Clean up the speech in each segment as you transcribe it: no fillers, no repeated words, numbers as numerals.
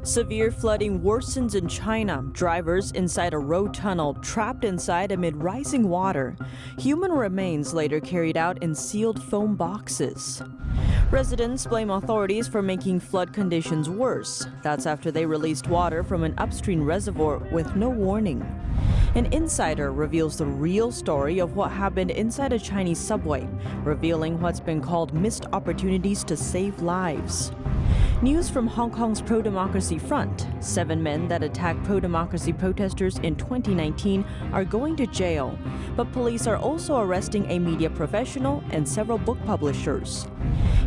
Severe flooding worsens in China. Drivers inside a road tunnel trapped inside amid rising water. Human remains later carried out in sealed foam boxes. Residents blame authorities for making flood conditions worse. That's after they released water from an upstream reservoir with no warning. An insider reveals the real story of what happened inside a Chinese subway, revealing what's been called missed opportunities to save lives. News from Hong Kong's pro-democracy front. 7 men that attacked pro-democracy protesters in 2019 are going to jail. But police are also arresting a media professional and several book publishers.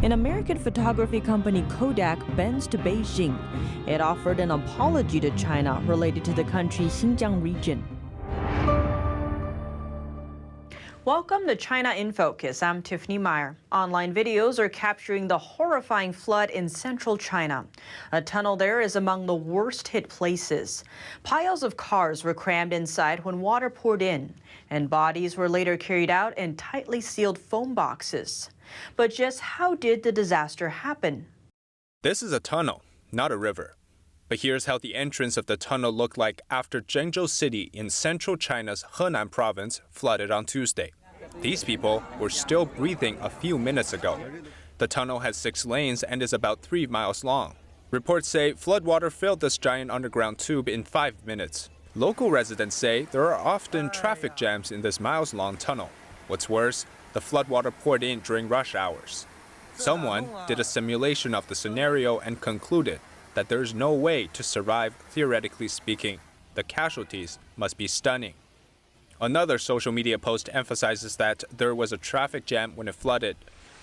An American photography company, Kodak, bends to Beijing. It offered an apology to China related to the country's Xinjiang region. Welcome to China in Focus. I'm Tiffany Meyer. Online videos are capturing the horrifying flood in central China. A tunnel there is among the worst hit places. Piles of cars were crammed inside when water poured in, and bodies were later carried out in tightly sealed foam boxes. But just how did the disaster happen? This is a tunnel, not a river. But here's how the entrance of the tunnel looked like after Zhengzhou City in central China's Henan province flooded on Tuesday. These people were still breathing a few minutes ago. The tunnel has 6 lanes and is about 3 miles long. Reports say floodwater filled this giant underground tube in 5 minutes. Local residents say there are often traffic jams in this miles-long tunnel. What's worse, the floodwater poured in during rush hours. Someone did a simulation of the scenario and concluded that there's no way to survive, theoretically speaking. The casualties must be stunning. Another social media post emphasizes that there was a traffic jam when it flooded.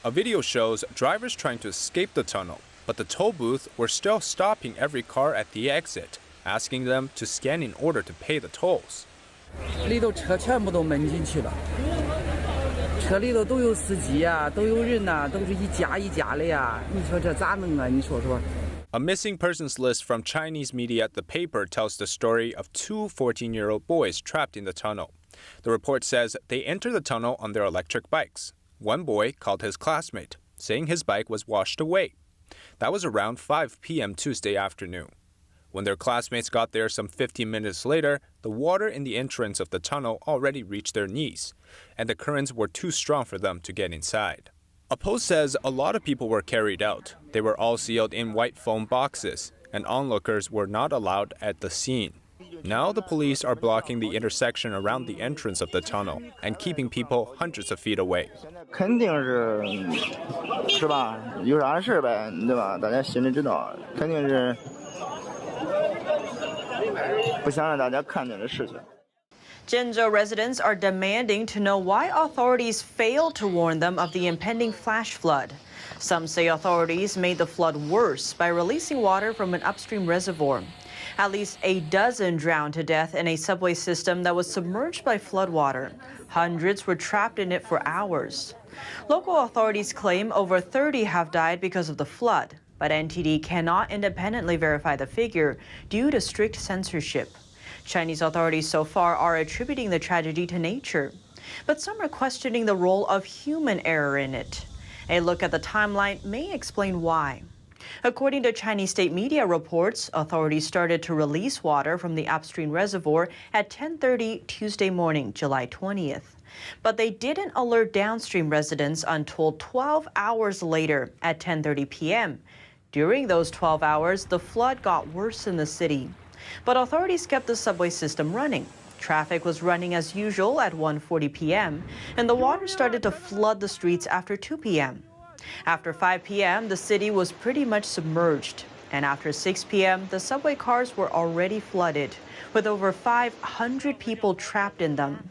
A video shows drivers trying to escape the tunnel, but the toll booth were still stopping every car at the exit, asking them to scan in order to pay the tolls. 里头车全部都闷进去了，车里头都有司机呀，都有人呐，都是一家一家的呀。你说这咋弄啊？你说说。 A missing persons list from Chinese media, The Paper, tells the story of 2 14-year-old boys trapped in the tunnel. The report says they entered the tunnel on their electric bikes. One boy called his classmate, saying his bike was washed away. That was around 5 p.m. Tuesday afternoon. When their classmates got there some 15 minutes later, the water in the entrance of the tunnel already reached their knees, and the currents were too strong for them to get inside. A post says a lot of people were carried out. They were all sealed in white foam boxes, and onlookers were not allowed at the scene. Now the police are blocking the intersection around the entrance of the tunnel and keeping people hundreds of feet away. 肯定是吧？有啥事呗，对吧？大家心里知道，肯定是不想让大家看见的事情。 Zhengzhou residents are demanding to know why authorities failed to warn them of the impending flash flood. Some say authorities made the flood worse by releasing water from an upstream reservoir. At least a dozen drowned to death in a subway system that was submerged by floodwater. Hundreds were trapped in it for hours. Local authorities claim over 30 have died because of the flood, but NTD cannot independently verify the figure due to strict censorship. Chinese authorities so far are attributing the tragedy to nature, but some are questioning the role of human error in it. A look at the timeline may explain why. According to Chinese state media reports, authorities started to release water from the upstream reservoir at 10:30 Tuesday morning, July 20th. But they didn't alert downstream residents until 12 hours later at 10:30 p.m. During those 12 hours, the flood got worse in the city. But authorities kept the subway system running. Traffic was running as usual at 1:40 p.m., and the water started to flood the streets after 2 p.m. After 5 p.m., the city was pretty much submerged. And after 6 p.m., the subway cars were already flooded, with over 500 people trapped in them.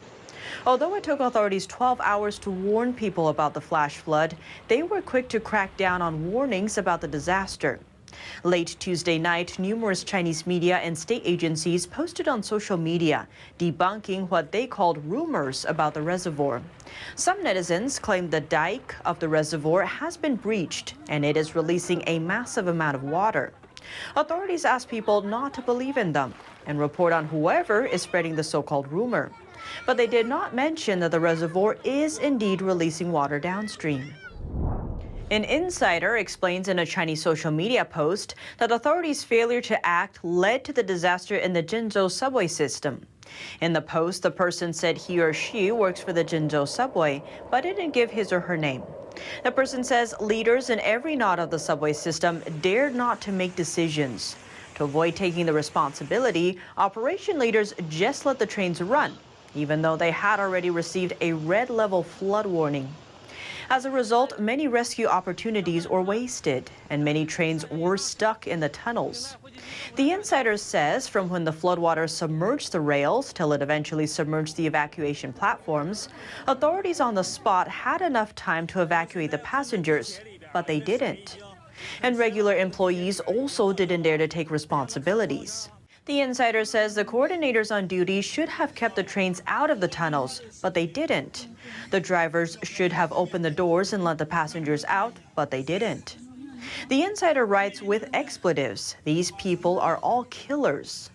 Although it took authorities 12 hours to warn people about the flash flood, they were quick to crack down on warnings about the disaster. Late Tuesday night, numerous Chinese media and state agencies posted on social media, debunking what they called rumors about the reservoir. Some netizens claim the dike of the reservoir has been breached and it is releasing a massive amount of water. Authorities ask people not to believe in them and report on whoever is spreading the so-called rumor. But they did not mention that the reservoir is indeed releasing water downstream. An insider explains in a Chinese social media post that authorities' failure to act led to the disaster in the Zhengzhou subway system. In the post, the person said he or she works for the Zhengzhou subway, but didn't give his or her name. The person says leaders in every node of the subway system dared not to make decisions. To avoid taking the responsibility, operation leaders just let the trains run, even though they had already received a red-level flood warning. As a result, many rescue opportunities were wasted, and many trains were stuck in the tunnels. The insider says from when the floodwater submerged the rails till it eventually submerged the evacuation platforms, authorities on the spot had enough time to evacuate the passengers, but they didn't. And regular employees also didn't dare to take responsibilities. The insider says the coordinators on duty should have kept the trains out of the tunnels, but they didn't. The drivers should have opened the doors and let the passengers out, but they didn't. The insider writes with expletives, these people are all killers.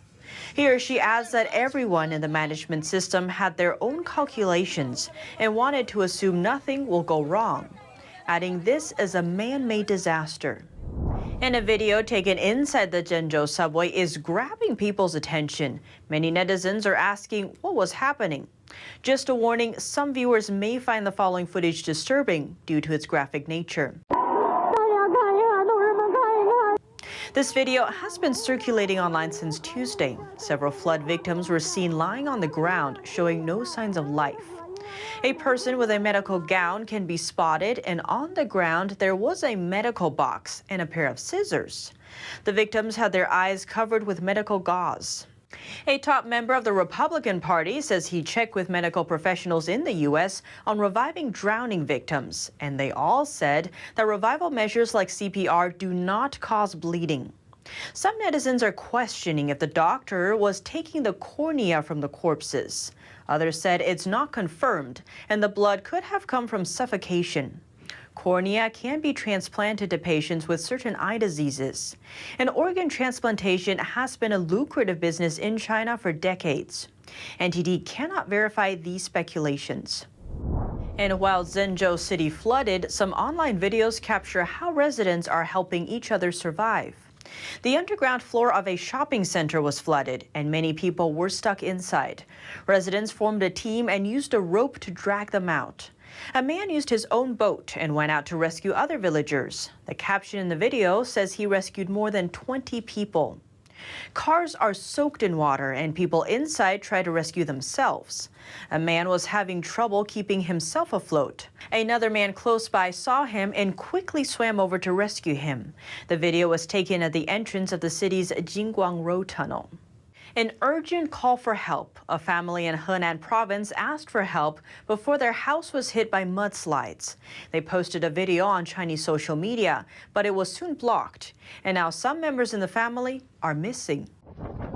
He or she adds that everyone in the management system had their own calculations and wanted to assume nothing will go wrong, adding this is a man-made disaster. And a video taken inside the Zhengzhou subway is grabbing people's attention. Many netizens are asking what was happening. Just a warning, some viewers may find the following footage disturbing due to its graphic nature. This video has been circulating online since Tuesday. Several flood victims were seen lying on the ground, showing no signs of life. A person with a medical gown can be spotted, and on the ground there was a medical box and a pair of scissors. The victims had their eyes covered with medical gauze. A top member of the Republican Party says he checked with medical professionals in the U.S. on reviving drowning victims, and they all said that revival measures like CPR do not cause bleeding. Some netizens are questioning if the doctor was taking the cornea from the corpses. Others said it's not confirmed, and the blood could have come from suffocation. Cornea can be transplanted to patients with certain eye diseases. And organ transplantation has been a lucrative business in China for decades. NTD cannot verify these speculations. And while Zhengzhou City flooded, some online videos capture how residents are helping each other survive. The underground floor of a shopping center was flooded, and many people were stuck inside. Residents formed a team and used a rope to drag them out. A man used his own boat and went out to rescue other villagers. The caption in the video says he rescued more than 20 people. Cars are soaked in water, and people inside try to rescue themselves. A man was having trouble keeping himself afloat. Another man close by saw him and quickly swam over to rescue him. The video was taken at the entrance of the city's Jingguang Road tunnel. An urgent call for help. A family in Henan province asked for help before their house was hit by mudslides. They posted a video on Chinese social media, but it was soon blocked. And now some members in the family are missing.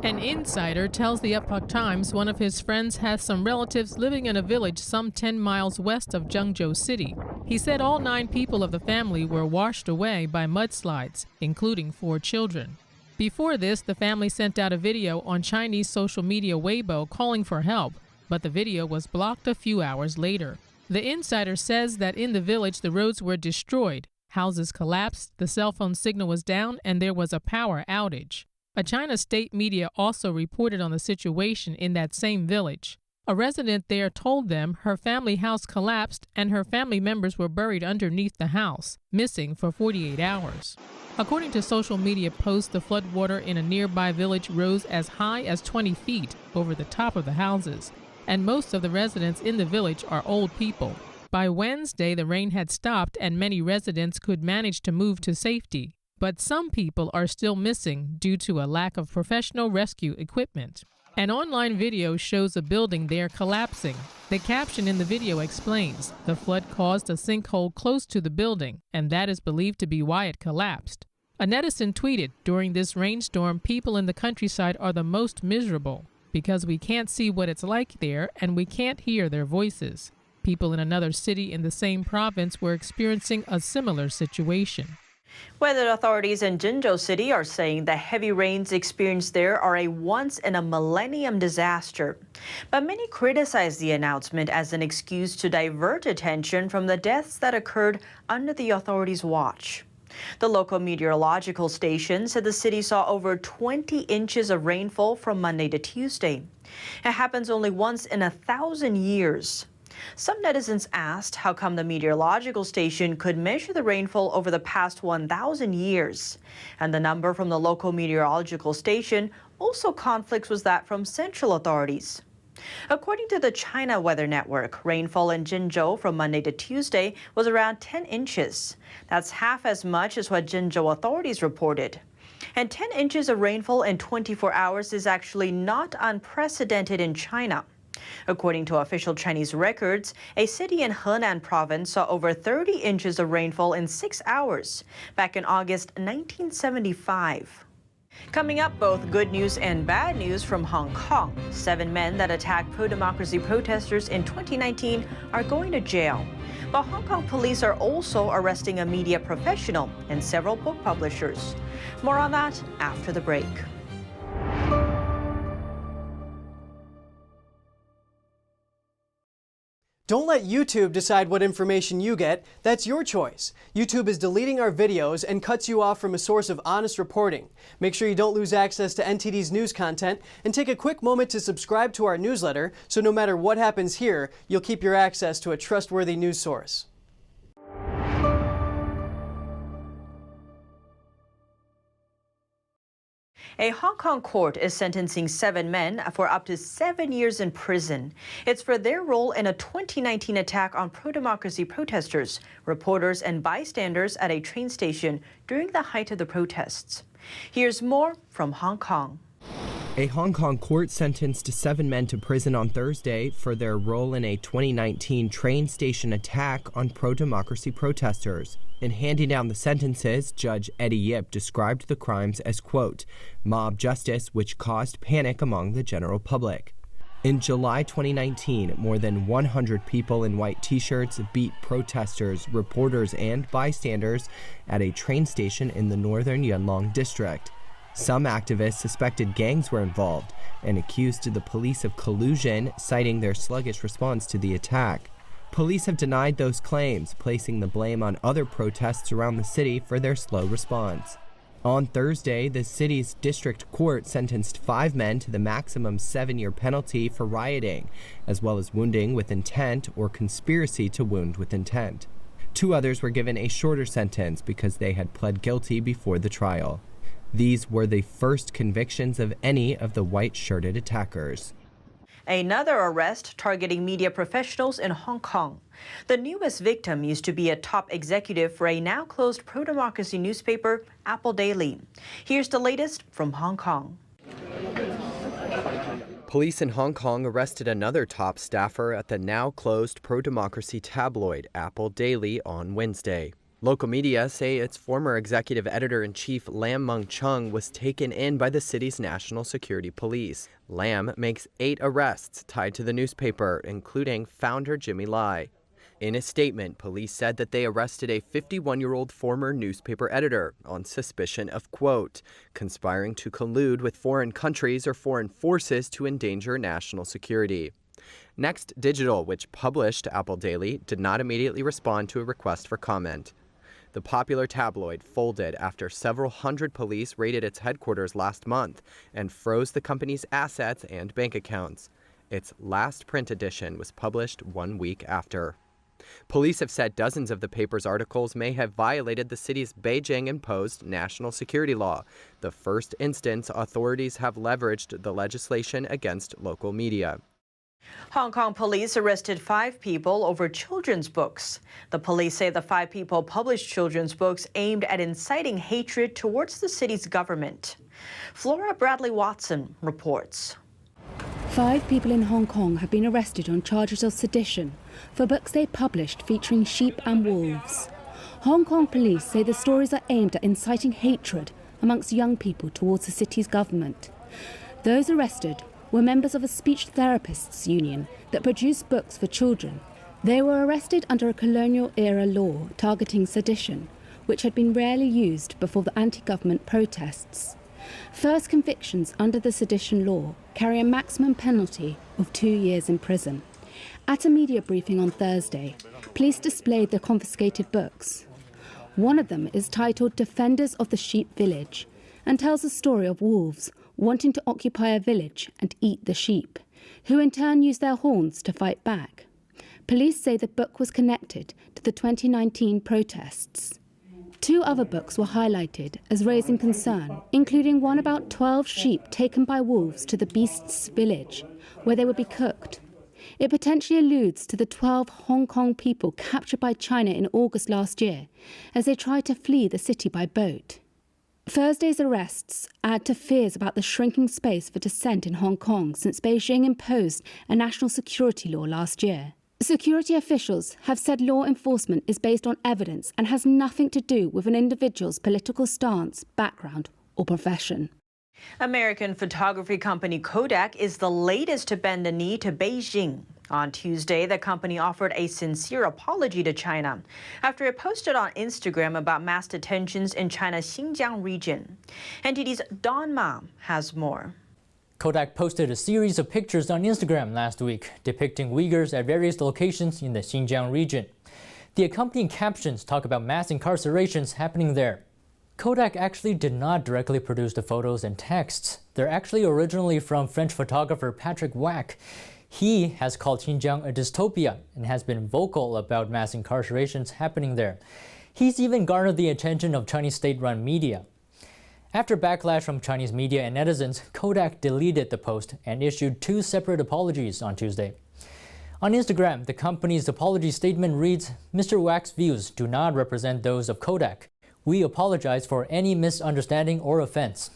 An insider tells the Epoch Times one of his friends has some relatives living in a village some 10 miles west of Zhengzhou City. He said all 9 people of the family were washed away by mudslides, including 4 children. Before this, the family sent out a video on Chinese social media Weibo calling for help, but the video was blocked a few hours later. The insider says that in the village the roads were destroyed, houses collapsed, the cell phone signal was down, and there was a power outage. A China state media also reported on the situation in that same village. A resident there told them her family house collapsed and her family members were buried underneath the house, missing for 48 hours. According to social media posts, the floodwater in a nearby village rose as high as 20 feet over the top of the houses, and most of the residents in the village are old people. By Wednesday, the rain had stopped and many residents could manage to move to safety. But some people are still missing due to a lack of professional rescue equipment. An online video shows a building there collapsing. The caption in the video explains the flood caused a sinkhole close to the building, and that is believed to be why it collapsed. A netizen tweeted, "During this rainstorm, people in the countryside are the most miserable because we can't see what it's like there and we can't hear their voices." People in another city in the same province were experiencing a similar situation. Weather authorities in Jinzhou City are saying the heavy rains experienced there are a once-in-a-millennium disaster. But many criticize the announcement as an excuse to divert attention from the deaths that occurred under the authorities' watch. The local meteorological station said the city saw over 20 inches of rainfall from Monday to Tuesday. It happens only once in 1,000 years. Some netizens asked how come the meteorological station could measure the rainfall over the past 1,000 years. And the number from the local meteorological station also conflicts with that from central authorities. According to the China Weather Network, rainfall in Jinzhou from Monday to Tuesday was around 10 inches. That's half as much as what Jinzhou authorities reported. And 10 inches of rainfall in 24 hours is actually not unprecedented in China. According to official Chinese records, a city in Henan province saw over 30 inches of rainfall in 6 hours back in August 1975. Coming up, both good news and bad news from Hong Kong. 7 men that attacked pro-democracy protesters in 2019 are going to jail. But Hong Kong police are also arresting a media professional and several book publishers. More on that after the break. Don't let YouTube decide what information you get. That's your choice. YouTube is deleting our videos and cuts you off from a source of honest reporting. Make sure you don't lose access to NTD's news content, and take a quick moment to subscribe to our newsletter so no matter what happens here, you'll keep your access to a trustworthy news source. A Hong Kong court is sentencing 7 men for up to 7 years in prison. It's for their role in a 2019 attack on pro-democracy protesters, reporters, and bystanders at a train station during the height of the protests. Here's more from Hong Kong. A Hong Kong court sentenced 7 men to prison on Thursday for their role in a 2019 train station attack on pro-democracy protesters. In handing down the sentences, Judge Eddie Yip described the crimes as, quote, mob justice which caused panic among the general public. In July 2019, more than 100 people in white t-shirts beat protesters, reporters, and bystanders at a train station in the northern Yuen-Long district. Some activists suspected gangs were involved and accused the police of collusion, citing their sluggish response to the attack. Police have denied those claims, placing the blame on other protests around the city for their slow response. On Thursday, the city's district court sentenced 5 men to the maximum 7-year penalty for rioting, as well as wounding with intent or conspiracy to wound with intent. 2 others were given a shorter sentence because they had pled guilty before the trial. These were the first convictions of any of the white-shirted attackers. Another arrest targeting media professionals in Hong Kong. The newest victim used to be a top executive for a now-closed pro-democracy newspaper, Apple Daily. Here's the latest from Hong Kong. Police in Hong Kong arrested another top staffer at the now-closed pro-democracy tabloid, Apple Daily, on Wednesday. Local media say its former executive editor-in-chief Lam Meng-chung was taken in by the city's national security police. Lam makes 8 arrests tied to the newspaper, including founder Jimmy Lai. In a statement, police said that they arrested a 51-year-old former newspaper editor on suspicion of, quote, conspiring to collude with foreign countries or foreign forces to endanger national security. Next Digital, which published Apple Daily, did not immediately respond to a request for comment. The popular tabloid folded after several hundred police raided its headquarters last month and froze the company's assets and bank accounts. Its last print edition was published 1 week after. Police have said dozens of the paper's articles may have violated the city's Beijing-imposed national security law, the first instance authorities have leveraged the legislation against local media. Hong Kong police arrested 5 people over children's books. The police say the 5 people published children's books aimed at inciting hatred towards the city's government. Flora Bradley Watson reports. 5 people in Hong Kong have been arrested on charges of sedition for books they published featuring sheep and wolves. Hong Kong police say the stories are aimed at inciting hatred amongst young people towards the city's government. Those arrested were members of a speech therapists union that produced books for children. They were arrested under a colonial-era law targeting sedition, which had been rarely used before the anti-government protests. First convictions under the sedition law carry a maximum penalty of 2 years in prison. At a media briefing on Thursday, police displayed the confiscated books. One of them is titled Defenders of the Sheep Village and tells the story of wolves wanting to occupy a village and eat the sheep, who in turn use their horns to fight back. Police say the book was connected to the 2019 protests. 2 other books were highlighted as raising concern, including one about 12 sheep taken by wolves to the beasts' village, where they would be cooked. It potentially alludes to the 12 Hong Kong people captured by China in August last year as they tried to flee the city by boat. Thursday's arrests add to fears about the shrinking space for dissent in Hong Kong since Beijing imposed a national security law last year. Security officials have said law enforcement is based on evidence and has nothing to do with an individual's political stance, background, or profession. American photography company Kodak is the latest to bend the knee to Beijing. On Tuesday, the company offered a sincere apology to China after it posted on Instagram about mass detentions in China's Xinjiang region. NTD's Don Ma has more. Kodak posted a series of pictures on Instagram last week depicting Uyghurs at various locations in the Xinjiang region. The accompanying captions talk about mass incarcerations happening there. Kodak actually did not directly produce the photos and texts. They're actually originally from French photographer Patrick Wack. He has called Xinjiang a dystopia and has been vocal about mass incarcerations happening there. He's even garnered the attention of Chinese state-run media. After backlash from Chinese media and netizens, Kodak deleted the post and issued 2 separate apologies on Tuesday. On Instagram, the company's apology statement reads, "Mr. Wack's views do not represent those of Kodak. We apologize for any misunderstanding or offense."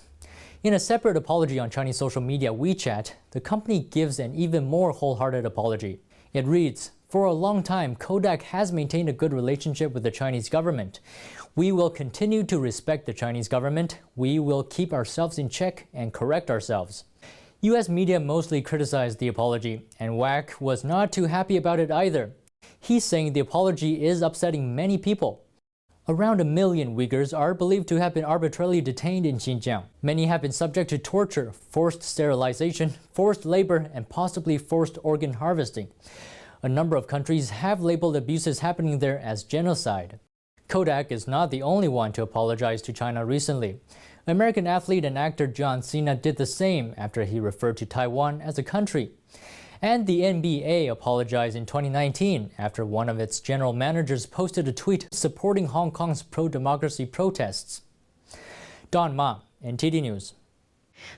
In a separate apology on Chinese social media WeChat, the company gives an even more wholehearted apology. It reads, "For a long time, Kodak has maintained a good relationship with the Chinese government. We will continue to respect the Chinese government. We will keep ourselves in check and correct ourselves." U.S. media mostly criticized the apology, and Wack was not too happy about it either. He's saying the apology is upsetting many people. Around 1 million Uyghurs are believed to have been arbitrarily detained in Xinjiang. Many have been subject to torture, forced sterilization, forced labor, and possibly forced organ harvesting. A number of countries have labeled abuses happening there as genocide. Kodak is not the only one to apologize to China recently. American athlete and actor John Cena did the same after he referred to Taiwan as a country. And the NBA apologized in 2019 after one of its general managers posted a tweet supporting Hong Kong's pro-democracy protests. Don Ma, NTD News.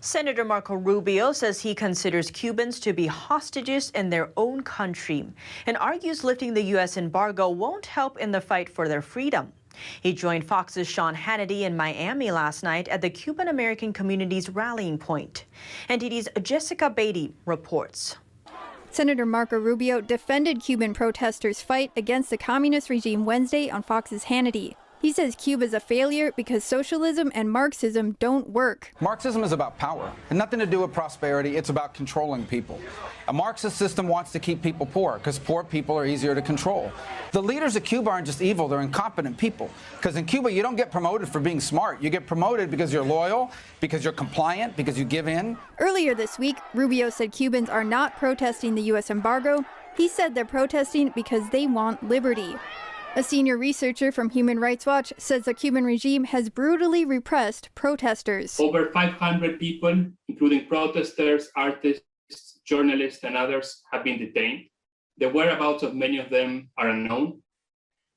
Senator Marco Rubio says he considers Cubans to be hostages in their own country and argues lifting the U.S. embargo won't help in the fight for their freedom. He joined Fox's Sean Hannity in Miami last night at the Cuban-American community's rallying point. NTD's Jessica Beatty reports. Senator Marco Rubio defended Cuban protesters' fight against the communist regime Wednesday on Fox's Hannity. He says Cuba's a failure because socialism and Marxism don't work. Marxism is about power. It has nothing to do with prosperity. It's about controlling people. A Marxist system wants to keep people poor because poor people are easier to control. The leaders of Cuba aren't just evil, they're incompetent people. Because in Cuba, you don't get promoted for being smart. You get promoted because you're loyal, because you're compliant, because you give in. Earlier this week, Rubio said Cubans are not protesting the U.S. embargo. He said they're protesting because they want liberty. A senior researcher from Human Rights Watch says the Cuban regime has brutally repressed protesters. Over 500 people, including protesters, artists, journalists, and others, have been detained. The whereabouts of many of them are unknown.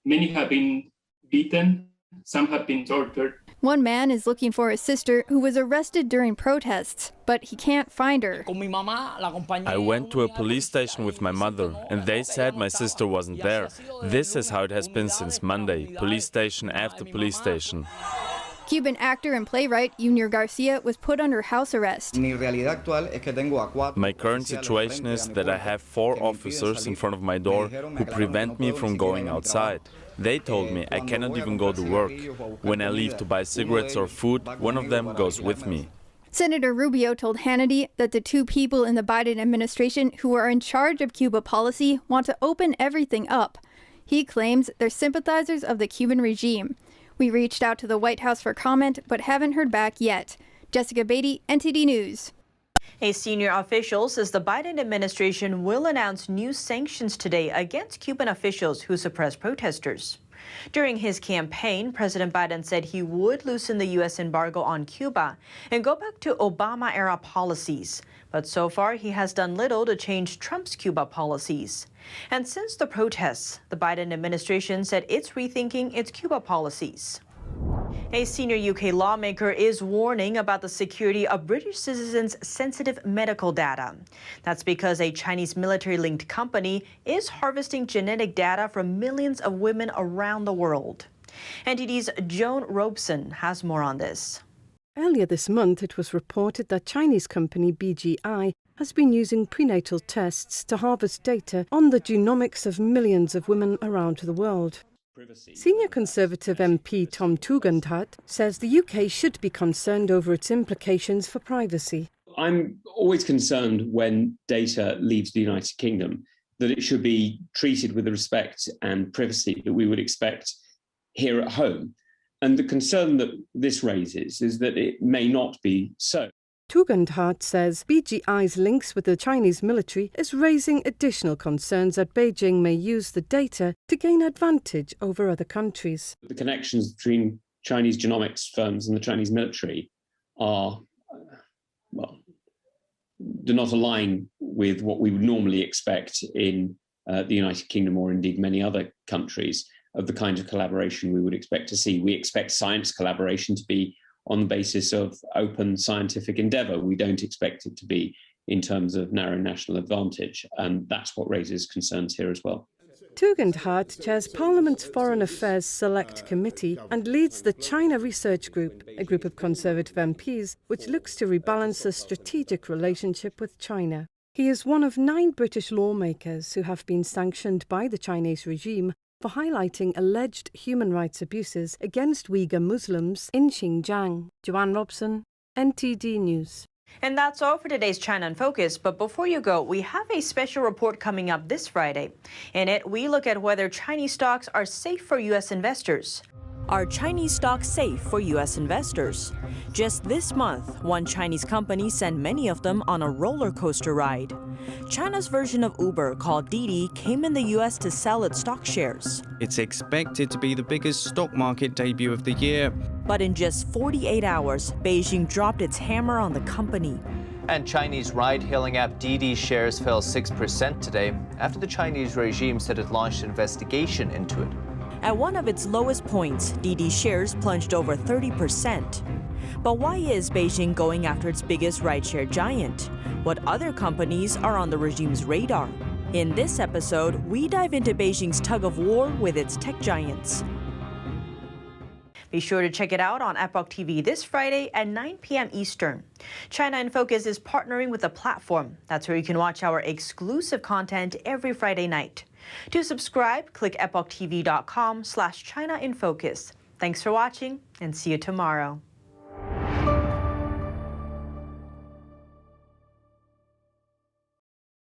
Many have been beaten. Some have been tortured. One man is looking for his sister who was arrested during protests, but he can't find her. I went to a police station with my mother, and they said my sister wasn't there. This is how it has been since Monday, police station after police station. Cuban actor and playwright Junior Garcia was put under house arrest. My current situation is that I have 4 officers in front of my door who prevent me from going outside. They told me I cannot even go to work. When I leave to buy cigarettes or food, one of them goes with me. Senator Rubio told Hannity that the 2 people in the Biden administration who are in charge of Cuba policy want to open everything up. He claims they're sympathizers of the Cuban regime. We reached out to the White House for comment, but haven't heard back yet. Jessica Beatty, NTD News. A senior official says the Biden administration will announce new sanctions today against Cuban officials who suppress protesters. During his campaign, President Biden said he would loosen the U.S. embargo on Cuba and go back to Obama-era policies. But so far, he has done little to change Trump's Cuba policies. And since the protests, the Biden administration said it's rethinking its Cuba policies. A senior UK lawmaker is warning about the security of British citizens' sensitive medical data. That's because a Chinese military-linked company is harvesting genetic data from millions of women around the world. NTD's Joan Robeson has more on this. Earlier this month, it was reported that Chinese company BGI has been using prenatal tests to harvest data on the genomics of millions of women around the world. Senior Conservative MP Tom Tugendhat says the UK should be concerned over its implications for privacy. I'm always concerned when data leaves the United Kingdom that it should be treated with the respect and privacy that we would expect here at home. And the concern that this raises is that it may not be so. Tugendhat says BGI's links with the Chinese military is raising additional concerns that Beijing may use the data to gain advantage over other countries. The connections between Chinese genomics firms and the Chinese military are, do not align with what we would normally expect in the United Kingdom or indeed many other countries of the kind of collaboration we would expect to see. We expect science collaboration to be on the basis of open scientific endeavour. We don't expect it to be in terms of narrow national advantage, and that's what raises concerns here as well. Tugendhat chairs Parliament's Foreign Affairs Select Committee and leads the China Research Group, a group of Conservative MPs which looks to rebalance the strategic relationship with China. He is one of 9 British lawmakers who have been sanctioned by the Chinese regime for highlighting alleged human rights abuses against Uyghur Muslims in Xinjiang. Joanne Robson, NTD News. And that's all for today's China in Focus. But before you go, we have a special report coming up this Friday. In it, we look at whether Chinese stocks are safe for U.S. investors. Are Chinese stocks safe for U.S. investors? Just this month, one Chinese company sent many of them on a roller coaster ride. China's version of Uber, called Didi, came in the U.S. to sell its stock shares. It's expected to be the biggest stock market debut of the year. But in just 48 hours, Beijing dropped its hammer on the company. And Chinese ride-hailing app Didi shares fell 6% today after the Chinese regime said it launched an investigation into it. At one of its lowest points, Didi shares plunged over 30%. But why is Beijing going after its biggest rideshare giant? What other companies are on the regime's radar? In this episode, we dive into Beijing's tug of war with its tech giants. Be sure to check it out on Epoch TV this Friday at 9 p.m. Eastern. China in Focus is partnering with the platform. That's where you can watch our exclusive content every Friday night. To subscribe, click epochtv.com/China in Focus. Thanks for watching and see you tomorrow.